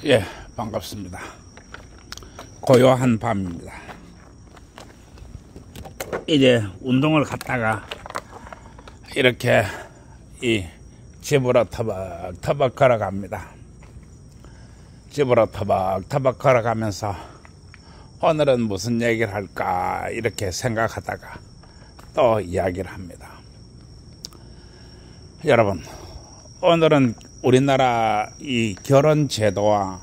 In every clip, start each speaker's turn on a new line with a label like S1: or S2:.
S1: 예, 반갑습니다. 고요한 밤입니다. 이제 운동을 갔다가 이렇게 이 집으로 터벅터벅 걸어갑니다. 집으로 터벅터벅 걸어가면서 오늘은 무슨 얘기를 할까 이렇게 생각하다가 또 이야기를 합니다. 여러분, 오늘은 우리나라 이 결혼 제도와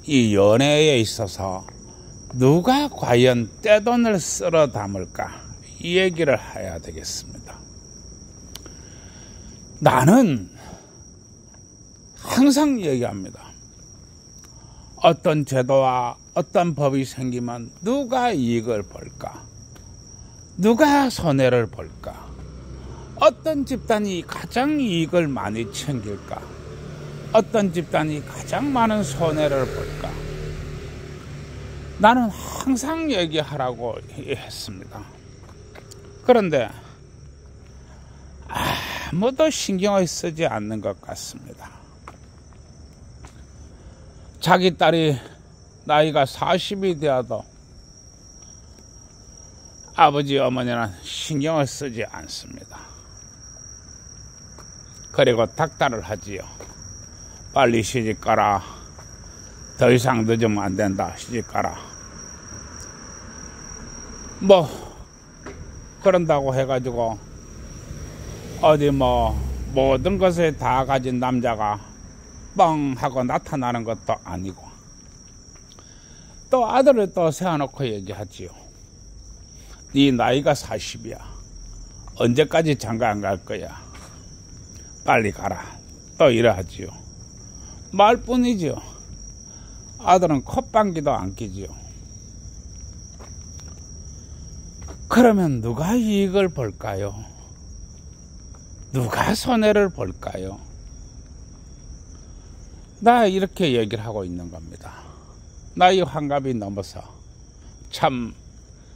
S1: 이 연애에 있어서 누가 과연 떼돈을 쓸어 담을까 이 얘기를 해야 되겠습니다. 나는 항상 얘기합니다. 어떤 제도와 어떤 법이 생기면 누가 이익을 볼까? 누가 손해를 볼까? 어떤 집단이 가장 이익을 많이 챙길까? 어떤 집단이 가장 많은 손해를 볼까? 나는 항상 얘기하라고 했습니다. 그런데 아무도 신경을 쓰지 않는 것 같습니다. 자기 딸이 나이가 40이 되어도 아버지 어머니는 신경을 쓰지 않습니다. 그리고 닥달을 하지요. 빨리 시집가라. 더 이상 늦으면 안 된다. 시집가라. 뭐 그런다고 해가지고 어디 모든 것을 다 가진 남자가 뻥 하고 나타나는 것도 아니고, 또 아들을 또 세워놓고 얘기하지요. 네 나이가 40이야. 언제까지 장가 안 갈 거야? 빨리 가라. 또 이래하지요. 말뿐이지요. 아들은 콧방귀도 안 끼지요. 그러면 누가 이익을 볼까요? 누가 손해를 볼까요? 나 이렇게 얘기를 하고 있는 겁니다. 나이 환갑이 넘어서 참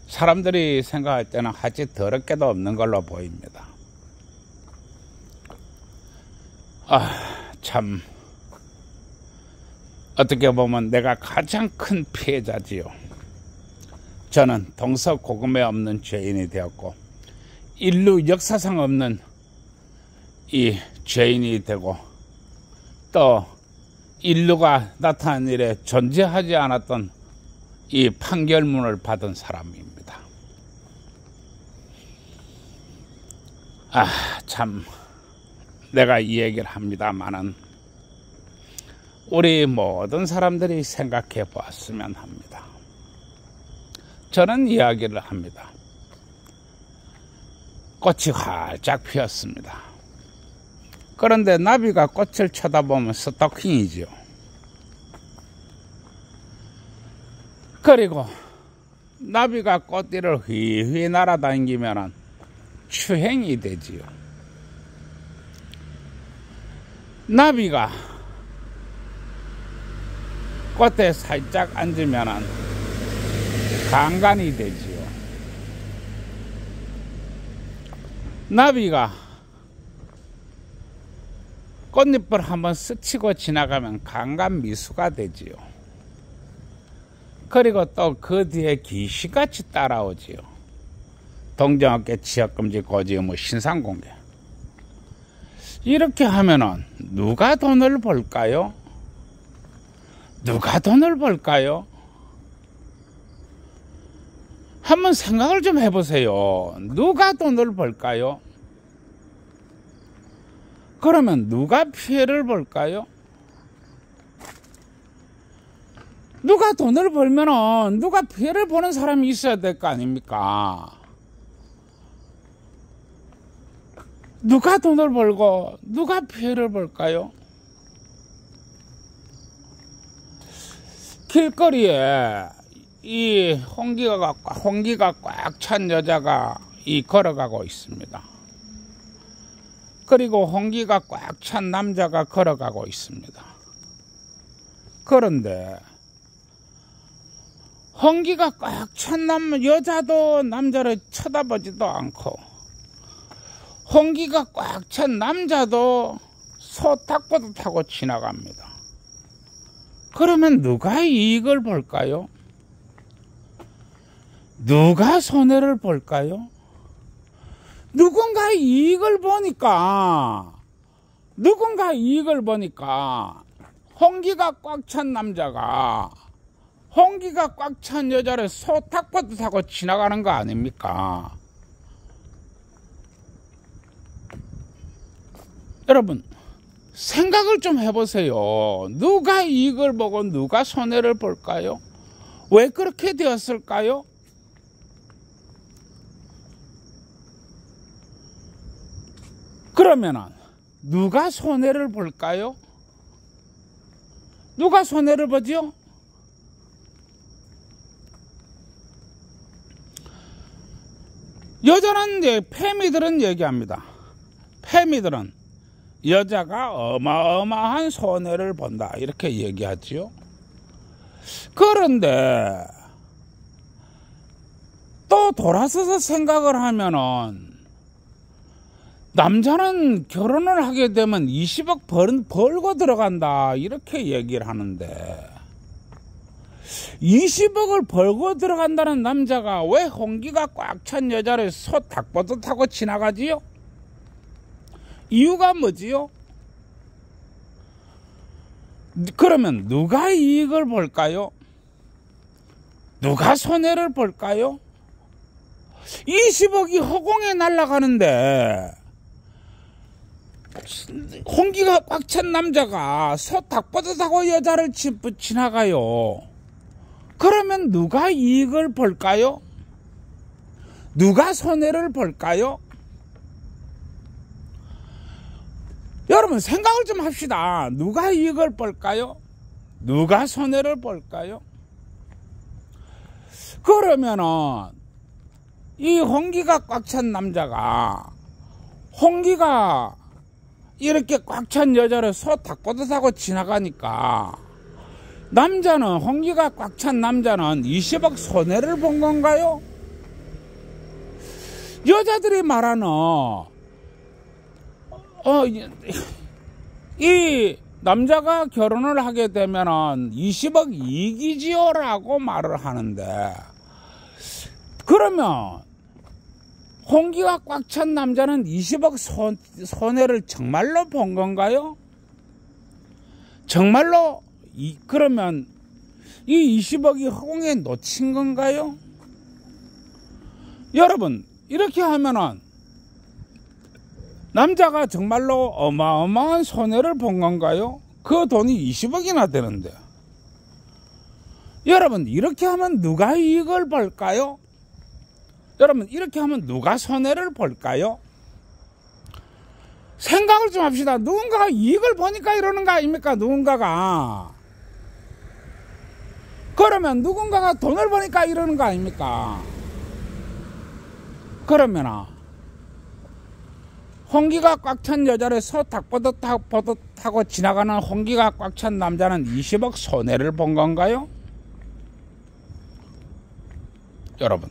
S1: 사람들이 생각할 때는 하지 더럽게도 없는 걸로 보입니다. 참 어떻게 보면 내가 가장 큰 피해자지요. 저는 동서고금에 없는 죄인이 되었고 인류 역사상 없는 이 죄인이 되고, 또 인류가 나타난 일에 존재하지 않았던 이 판결문을 받은 사람입니다. 참 내가 이 얘기를 합니다마는 우리 모든 사람들이 생각해 보았으면 합니다. 저는 이야기를 합니다. 꽃이 활짝 피었습니다. 그런데 나비가 꽃을 쳐다보면 스토킹이지요. 그리고 나비가 꽃띠를 휘휘 날아다니면 추행이 되지요. 나비가 꽃에 살짝 앉으면 강간이 되지요. 나비가 꽃잎을 한번 스치고 지나가면 강간미수가 되지요. 그리고 또 그 뒤에 귀신같이 따라오지요. 동정업계 취업금지 고지의무 신상공개. 이렇게 하면은 누가 돈을 벌까요? 누가 돈을 벌까요? 한번 생각을 좀 해보세요. 누가 돈을 벌까요? 그러면 누가 피해를 볼까요? 누가 돈을 벌면은 누가 피해를 보는 사람이 있어야 될 거 아닙니까? 누가 돈을 벌고 누가 피해를 볼까요? 길거리에 이 홍기가 꽉 찬 여자가 걸어가고 있습니다. 그리고 홍기가 꽉 찬 남자가 걸어가고 있습니다. 그런데 홍기가 꽉 찬 여자도 남자를 쳐다보지도 않고, 홍기가 꽉 찬 남자도 소 탁보도 타고 지나갑니다. 그러면 누가 이익을 볼까요? 누가 손해를 볼까요? 누군가 이익을 보니까 홍기가 꽉 찬 남자가 홍기가 꽉 찬 여자를 소탁보드 타고 지나가는 거 아닙니까? 여러분 생각을 좀 해보세요. 누가 이익을 보고 누가 손해를 볼까요? 왜 그렇게 되었을까요? 그러면은 누가 손해를 볼까요? 누가 손해를 보죠? 여자는 패미들은 얘기합니다. 패미들은 여자가 어마어마한 손해를 본다 이렇게 얘기하지요. 그런데 또 돌아서서 생각을 하면은 남자는 결혼을 하게 되면 20억 벌고 들어간다 이렇게 얘기를 하는데 20억을 벌고 들어간다는 남자가 왜 홍기가 꽉 찬 여자를 소탁보드 타고 지나가지요? 이유가 뭐지요? 그러면 누가 이익을 볼까요? 누가 손해를 볼까요? 20억이 허공에 날아가는데 홍기가 꽉 찬 남자가 소탁보드 타고 여자를 지나가요. 그러면 누가 이익을 볼까요? 누가 손해를 볼까요? 여러분 생각을 좀 합시다. 누가 이익을 볼까요? 누가 손해를 볼까요? 그러면은 이 홍기가 꽉 찬 남자가 홍기가 이렇게 꽉 찬 여자를 소탁보드 타고 지나가니까 남자는 홍기가 꽉 찬 남자는 20억 손해를 본 건가요? 여자들이 말하는 이 남자가 결혼을 하게 되면은 20억 이익이지요 라고 말을 하는데 그러면 홍기가 꽉 찬 남자는 20억 손해를 정말로 본 건가요? 정말로 그러면 이 20억이 허공에 놓친 건가요? 여러분 이렇게 하면은 남자가 정말로 어마어마한 손해를 본 건가요? 그 돈이 20억이나 되는데 여러분 이렇게 하면 누가 이익을 볼까요? 여러분 이렇게 하면 누가 손해를 볼까요? 생각을 좀 합시다. 누군가가 이익을 보니까 이러는 거 아닙니까? 누군가가 그러면 누군가가 돈을 버니까 이러는 거 아닙니까? 그러면 홍기가 꽉 찬 여자를 소탁보드 타고 지나가는 홍기가 꽉 찬 남자는 20억 손해를 본 건가요? 여러분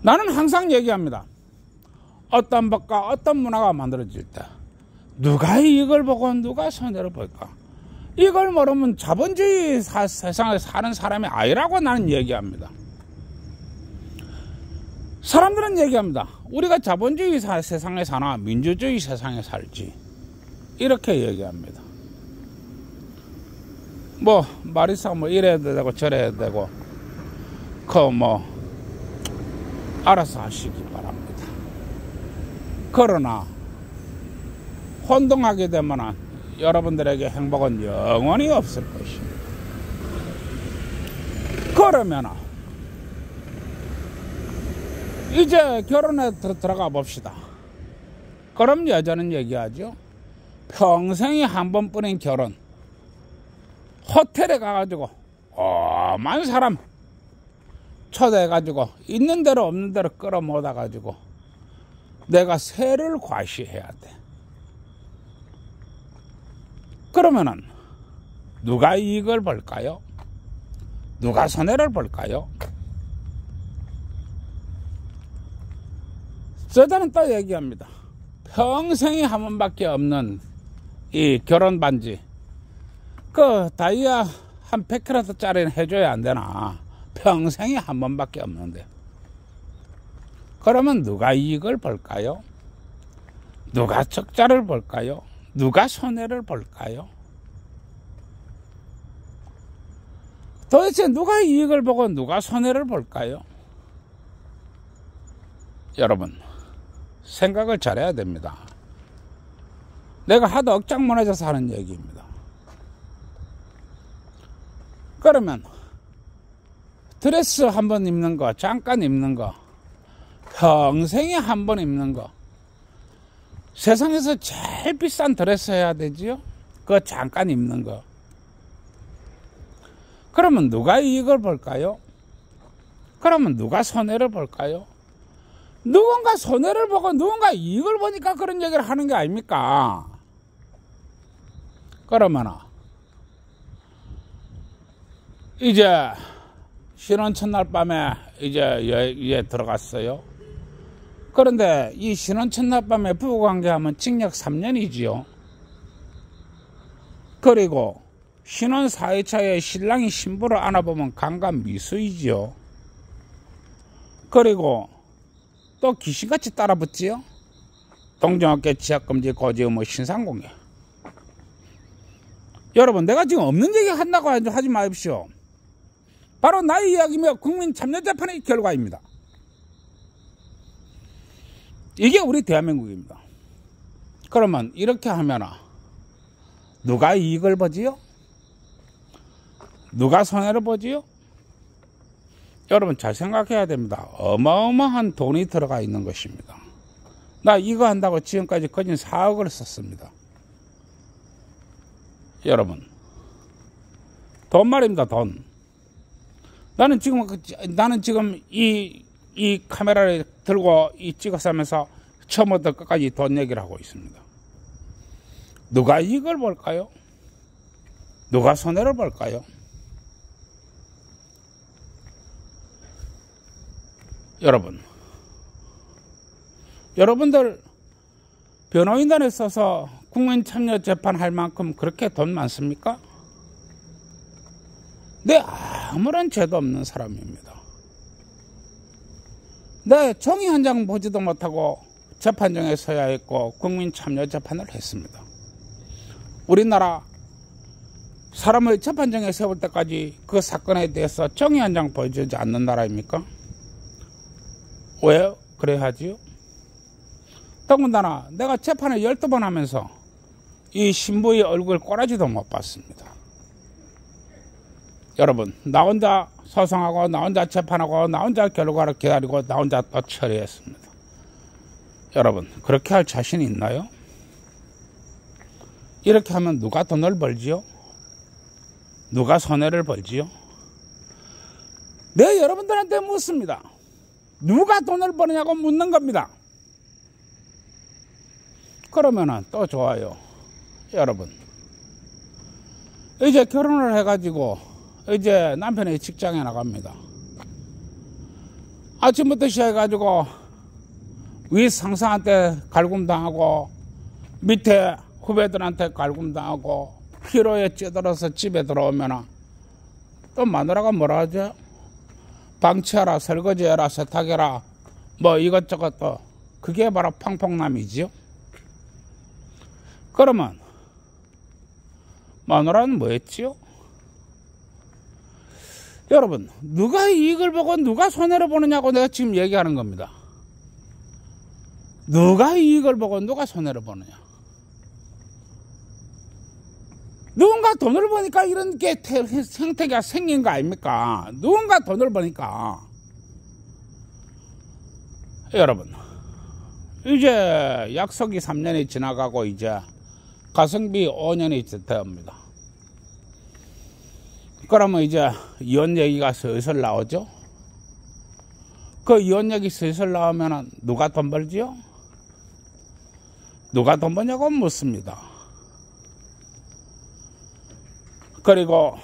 S1: 나는 항상 얘기합니다. 어떤 법과 어떤 문화가 만들어질 때 누가 이익을 보고 누가 손해를 볼까? 이걸 모르면 자본주의 세상에 사는 사람이 아니라고 나는 얘기합니다. 사람들은 얘기합니다. 우리가 자본주의 세상에 사나 민주주의 세상에 살지 이렇게 얘기합니다. 뭐 말이사 뭐 이래야 되고 저래야 되고 알아서 하시기 바랍니다. 그러나 혼동하게 되면 여러분들에게 행복은 영원히 없을 것입니다. 그러면 이제 결혼에 들어가 봅시다. 그럼 여자는 얘기하죠. 평생에 한 번뿐인 결혼. 호텔에 가가지고 많은 사람 초대해가지고 있는 대로 없는 대로 끌어모아가지고 내가 세를 과시해야 돼. 그러면은 누가 이익을 볼까요? 누가 손해를 볼까요? 저자는 또 얘기합니다. 평생에 한 번밖에 없는 이 결혼 반지 그 다이아 한 100캐럿짜리는 해줘야 안 되나? 평생에 한 번밖에 없는데. 그러면 누가 이익을 볼까요? 누가 적자를 볼까요? 누가 손해를 볼까요? 도대체 누가 이익을 보고 누가 손해를 볼까요? 여러분, 생각을 잘해야 됩니다. 내가 하도 억장 무너져서 하는 얘기입니다. 그러면 드레스 한 번 입는 거, 잠깐 입는 거, 평생에 한 번 입는 거, 세상에서 제일 비싼 드레스 해야 되지요? 그거 잠깐 입는 거. 그러면 누가 이익을 볼까요? 그러면 누가 손해를 볼까요? 누군가 손해를 보고 누군가 이익을 보니까 그런 얘기를 하는 게 아닙니까? 그러면 이제 신혼 첫날 밤에 이제 들어갔어요. 그런데 이 신혼 첫날 밤에 부부관계하면 징역 3년이지요. 그리고 신혼 4회차에 신랑이 신부를 안아보면 강간미수이지요. 그리고 또 귀신같이 따라붙지요. 동종업계 지하금지 고지의무 신상공개. 여러분, 내가 지금 없는 얘기 한다고 하지 마십시오. 바로 나의 이야기며 국민참여재판의 결과입니다. 이게 우리 대한민국입니다. 그러면 이렇게 하면 누가 이익을 보지요? 누가 손해를 보지요? 여러분, 잘 생각해야 됩니다. 어마어마한 돈이 들어가 있는 것입니다. 나 이거 한다고 지금까지 거진 4억을 썼습니다. 여러분, 돈 말입니다. 돈. 나는 지금 이 카메라를 들고 찍어서 하면서 처음부터 끝까지 돈 얘기를 하고 있습니다. 누가 이익을 볼까요? 누가 손해를 볼까요? 여러분들 변호인단에 써서 국민참여재판 할 만큼 그렇게 돈 많습니까? 내 아무런 죄도 없는 사람입니다. 내 종이 한 장 보지도 못하고 재판정에 서야 했고 국민참여재판을 했습니다. 우리나라 사람을 재판정에 세울 때까지 그 사건에 대해서 종이 한 장 보여주지 않는 나라입니까? 왜 그래야 하지요? 더군다나 내가 재판을 12번 하면서 이 신부의 얼굴 꼬라지도 못 봤습니다. 여러분, 나 혼자 소송하고 나 혼자 재판하고 나 혼자 결과를 기다리고 나 혼자 또 처리했습니다. 여러분, 그렇게 할 자신이 있나요? 이렇게 하면 누가 돈을 벌지요? 누가 손해를 벌지요? 네, 여러분들한테 묻습니다. 누가 돈을 버느냐고 묻는 겁니다. 그러면은 또 좋아요. 여러분, 이제 결혼을 해가지고 이제 남편이 직장에 나갑니다. 아침부터 시작해가지고 위 상사한테 갈굼당하고 밑에 후배들한테 갈굼당하고 피로에 찌들어서 집에 들어오면 또 마누라가 뭐라 하죠? 방치하라, 설거지해라, 세탁해라, 뭐 이것저것 또 그게 바로 팡팡남이지요. 그러면 마누라는 뭐 했지요? 여러분, 누가 이익을 보고 누가 손해를 보느냐고 내가 지금 얘기하는 겁니다. 누가 이익을 보고 누가 손해를 보느냐. 누군가 돈을 버니까 이런 게 생태계가 생긴 거 아닙니까? 누군가 돈을 버니까. 여러분, 이제 약속이 3년이 지나가고 이제 가성비 5년이 되옵니다. 그러면 이제 이혼 얘기가 슬슬 나오죠. 그 이혼 얘기 슬슬 나오면 누가 돈 벌지요? 누가 돈 버냐고 묻습니다. 그리고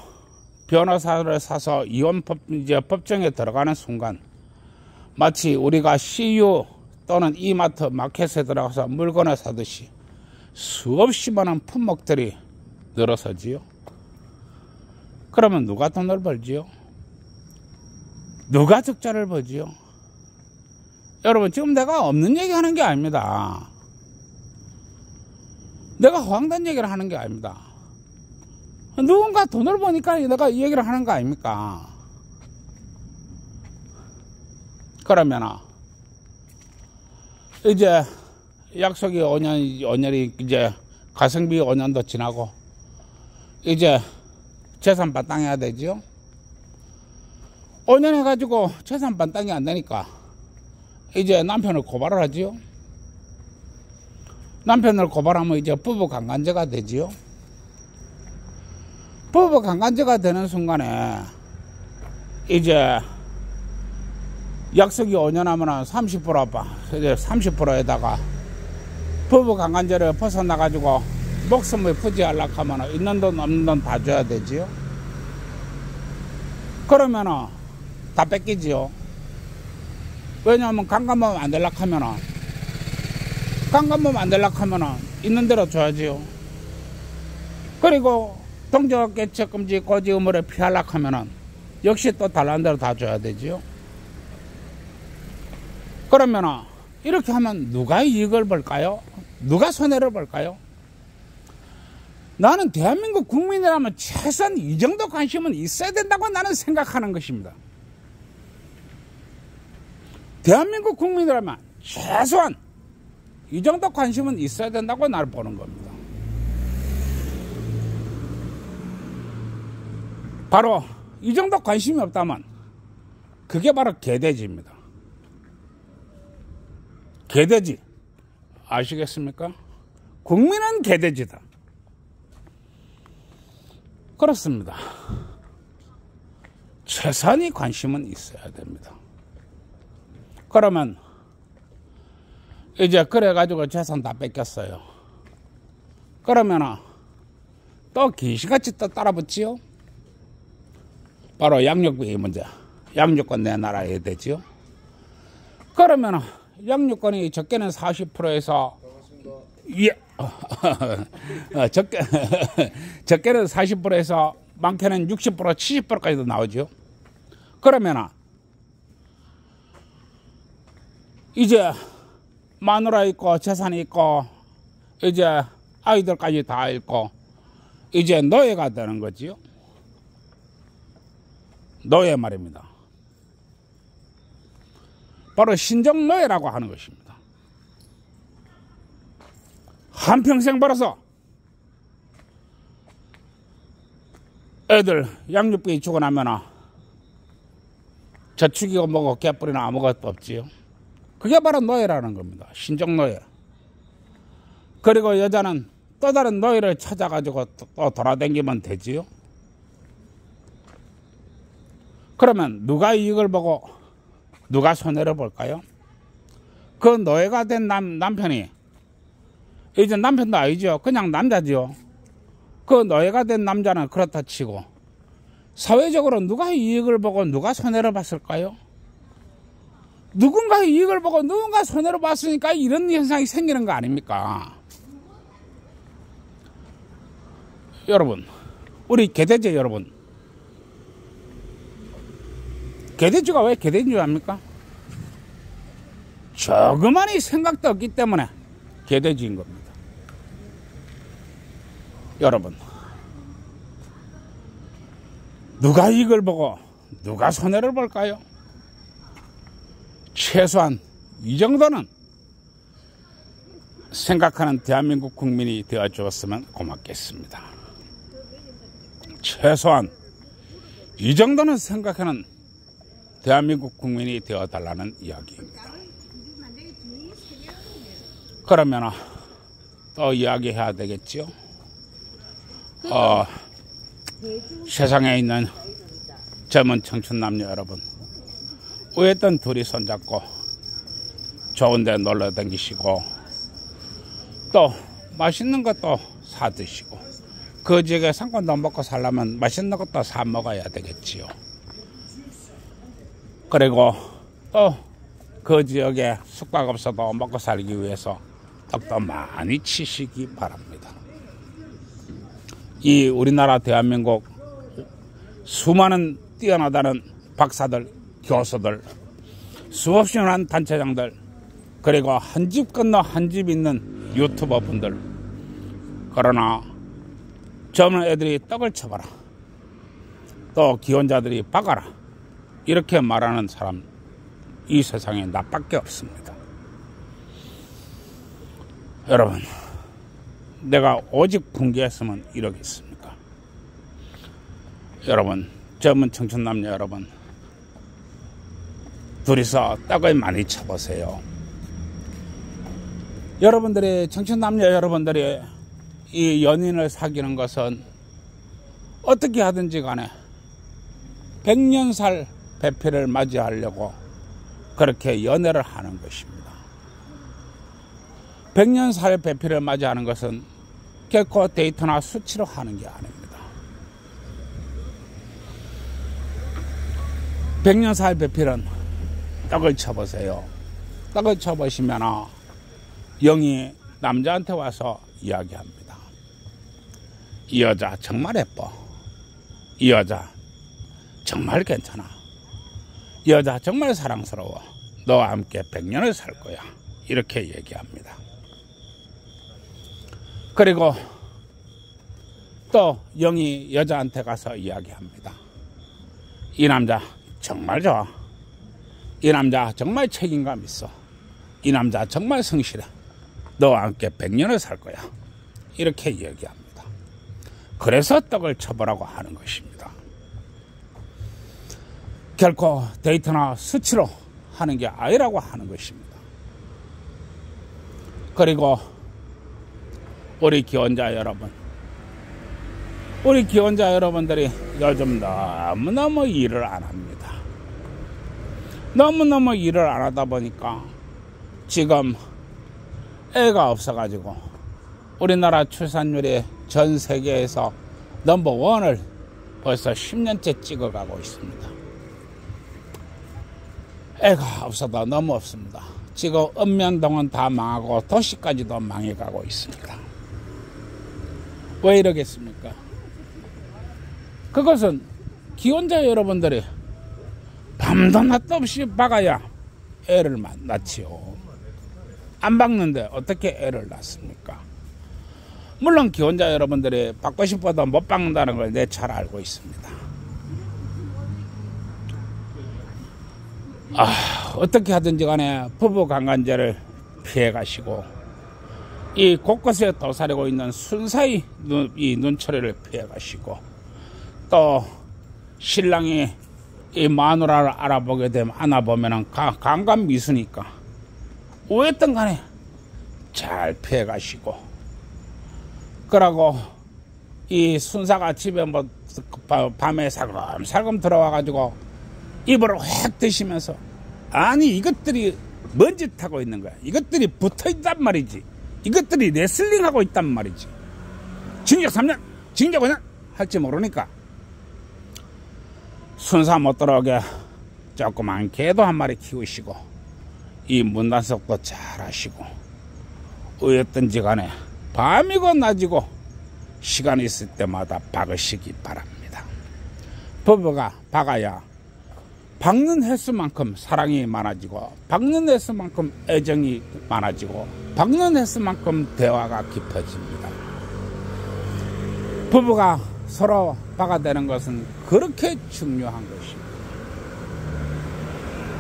S1: 변호사를 사서 이제 법정에 들어가는 순간 마치 우리가 CU 또는 이마트 마켓에 들어가서 물건을 사듯이 수없이 많은 품목들이 늘어서지요. 그러면 누가 돈을 벌지요? 누가 적자를 벌지요? 여러분, 지금 내가 없는 얘기 하는 게 아닙니다. 내가 허황된 얘기를 하는 게 아닙니다. 누군가 돈을 버니까 내가 이 얘기를 하는 거 아닙니까? 그러면 이제 약속이 5년이 이제 가성비 5년도 지나고 이제 재산 반땅해야 되지요. 5년 해가지고 재산 반땅이 안 되니까 이제 남편을 고발을 하지요. 남편을 고발하면 이제 부부 강간죄가 되지요. 부부 강간죄가 되는 순간에 이제 약속이 5년 하면 30%에다가 부부 강간죄를 벗어나가지고 목숨을 부지하려고 하면 있는 돈 없는 돈 다 줘야 되지요. 그러면은 다 뺏기지요. 왜냐하면 강간범 안 되려고 하면은 있는 대로 줘야지요. 그리고 동적 개척금지 고지 의무를 피하려고 하면은 역시 또 달라는 대로 다 줘야 되지요. 그러면은 이렇게 하면 누가 이익을 볼까요? 누가 손해를 볼까요? 나는 대한민국 국민이라면 최소한 이 정도 관심은 있어야 된다고 나는 생각하는 것입니다. 대한민국 국민이라면 최소한 이 정도 관심은 있어야 된다고 나를 보는 겁니다. 바로 이 정도 관심이 없다면 그게 바로 개돼지입니다. 개돼지 아시겠습니까? 국민은 개돼지다. 그렇습니다. 최소한의 관심은 있어야 됩니다. 그러면 이제 그래가지고 재산 다 뺏겼어요. 그러면은 또 귀신같이 또 따라붙지요. 바로 양육비 문제. 양육권 내놔야 되지요. 그러면은 양육권이 적게는 40%에서 예. 적게는 40%에서 많게는 60%, 70%까지도 나오죠. 그러면은 이제 마누라 있고 재산이 있고 이제 아이들까지 다 있고 이제 노예가 되는 거지요. 노예 말입니다. 바로 신정노예라고 하는 것입니다. 한평생 벌어서 애들 양육비 주고 나면 저축이고 뭐고 개뿔이나 아무것도 없지요. 그게 바로 노예라는 겁니다. 신정노예. 그리고 여자는 또 다른 노예를 찾아가지고 또 돌아다니면 되지요. 그러면 누가 이익을 보고 누가 손해를 볼까요? 그 노예가 된 남편이 이제 남편도 아니죠. 그냥 남자죠. 그 노예가 된 남자는 그렇다 치고 사회적으로 누가 이익을 보고 누가 손해를 봤을까요? 누군가 이익을 보고 누군가 손해를 봤으니까 이런 현상이 생기는 거 아닙니까? 여러분, 우리 개돼지 여러분, 개돼지가 왜 개돼지인 줄 압니까? 조그마한 생각도 없기 때문에 개돼지인 겁니다. 여러분, 누가 이익을 보고 누가 손해를 볼까요? 최소한 이 정도는 생각하는 대한민국 국민이 되어 주었으면 고맙겠습니다. 최소한 이 정도는 생각하는 대한민국 국민이 되어 달라는 이야기입니다. 그러면 또 이야기해야 되겠지요. 세상에 있는 젊은 청춘 남녀 여러분, 우였던 둘이 손잡고 좋은 데 놀러 다니시고 또 맛있는 것도 사 드시고 그 지역에 상권도 먹고 살려면 맛있는 것도 사 먹어야 되겠지요. 그리고 또 그 지역에 숙박업소도 먹고 살기 위해서 떡도 많이 치시기 바랍니다. 이 우리나라 대한민국 수많은 뛰어나다는 박사들, 교수들, 수없이 많은 단체장들, 그리고 한 집 건너 한 집 있는 유튜버 분들. 그러나 젊은 애들이 떡을 쳐봐라, 또 기혼자들이 박아라, 이렇게 말하는 사람 이 세상에 나밖에 없습니다. 여러분, 내가 오직 궁계했으면 이러겠습니까? 여러분, 젊은 청춘 남녀 여러분, 둘이서 떡을 많이 쳐보세요. 여러분들이, 청춘 남녀 여러분들이 이 연인을 사귀는 것은 어떻게 하든지 간에 100년살 배필을 맞이하려고 그렇게 연애를 하는 것입니다. 100년살 배필을 맞이하는 것은 결코 데이트나 수치로 하는 게 아닙니다. 100년살 배필은 떡을 쳐보세요. 떡을 쳐보시면 영이 남자한테 와서 이야기합니다. 이 여자 정말 예뻐. 이 여자 정말 괜찮아. 이 여자 정말 사랑스러워. 너와 함께 100년을 살 거야. 이렇게 얘기합니다. 그리고 또 영이 여자한테 가서 이야기합니다. 이 남자 정말 좋아. 이 남자 정말 책임감 있어. 이 남자 정말 성실해. 너와 함께 100년을 살 거야. 이렇게 얘기합니다. 그래서 떡을 쳐보라고 하는 것입니다. 결코 데이트나 수치로 하는 게 아니라고 하는 것입니다. 그리고 우리 기혼자 여러분, 우리 기혼자 여러분들이 요즘 너무너무 일을 안 합니다. 너무너무 일을 안 하다 보니까 지금 애가 없어가지고 우리나라 출산율이 전 세계에서 넘버원을 벌써 10년째 찍어가고 있습니다. 애가 없어도 너무 없습니다. 지금 읍면동은 다 망하고 도시까지도 망해가고 있습니다. 왜 이러겠습니까? 그것은 기혼자 여러분들이 밤도 낮도 없이 박아야 애를 낳지요. 안 박는데 어떻게 애를 낳습니까? 물론 기혼자 여러분들이 박고 싶어도 못 박는다는 걸 내 잘 알고 있습니다. 어떻게 하든지 간에 부부 강간죄를 피해 가시고 이 곳곳에 도사리고 있는 순사의 이 눈초리를 피해 가시고 또 신랑이 이 마누라를 알아보게 되면 안아보면은 강간 미수니까 어쨌든 간에 잘 피해 가시고, 그러고 이 순사가 집에 뭐 밤에 살금살금 들어와 가지고 입을 확 드시면서, 아니 이것들이 뭔 짓 하고 있는 거야, 이것들이 붙어 있단 말이지, 이것들이 레슬링 하고 있단 말이지, 징역 3년 징역 5년 할지 모르니까 순사 못 들어오게 조그만 개도 한 마리 키우시고 이 문단속도 잘 하시고 어였든지 간에 밤이고 낮이고 시간 있을 때마다 박으시기 바랍니다. 부부가 박아야 박는 횟수만큼 사랑이 많아지고, 박는 횟수만큼 애정이 많아지고, 박는 횟수만큼 대화가 깊어집니다. 부부가 서로 박아대는 것은 그렇게 중요한 것입니다.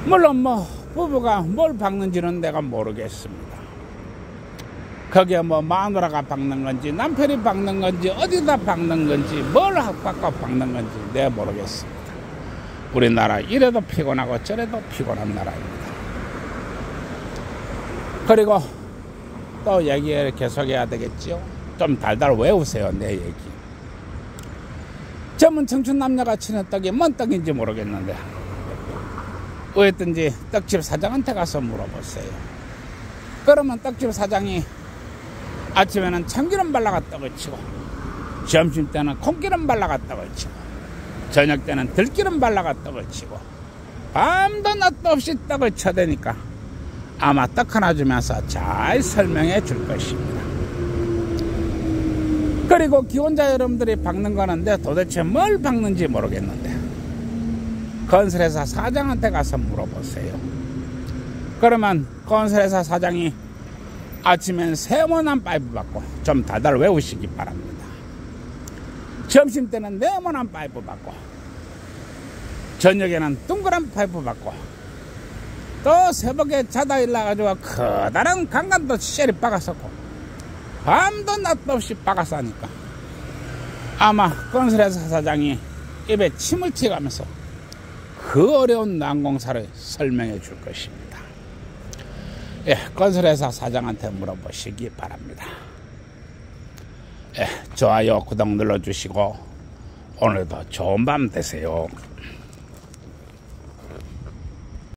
S1: 물론 뭐 부부가 뭘 박는지는 내가 모르겠습니다. 거기에 뭐 마누라가 박는 건지 남편이 박는 건지 어디다 박는 건지 뭘 바꿔 박는 건지 내가 모르겠습니다. 우리나라 이래도 피곤하고 저래도 피곤한 나라입니다. 그리고 또 얘기를 계속해야 되겠죠. 좀 달달 외우세요, 내 얘기. 젊은 청춘 남녀가 치는 떡이 뭔 떡인지 모르겠는데 어쨌든지 떡집 사장한테 가서 물어보세요. 그러면 떡집 사장이 아침에는 참기름 발라가 떡을 치고, 점심때는 콩기름 발라가 떡을 치고, 저녁 때는 들기름 발라가 떡을 치고, 밤도 낮도 없이 떡을 쳐대니까 아마 떡 하나 주면서 잘 설명해 줄 것입니다. 그리고 기혼자 여러분들이 박는 거는데 도대체 뭘 박는지 모르겠는데 건설회사 사장한테 가서 물어보세요. 그러면 건설회사 사장이 아침엔 세모난 파이프 받고 좀 다들 외우시기 바랍니다. 점심때는 네모난 파이프 받고 저녁에는 동그란 파이프 받고 또 새벽에 자다 일어나가지고 커다란 강간도 쉐리 박았었고 밤도 낮도 없이 박아서 하니까 아마 건설회사 사장이 입에 침을 튀가면서 그 어려운 난공사를 설명해 줄 것입니다. 예, 건설회사 사장한테 물어보시기 바랍니다. 예, 좋아요, 구독 눌러주시고 오늘도 좋은 밤 되세요.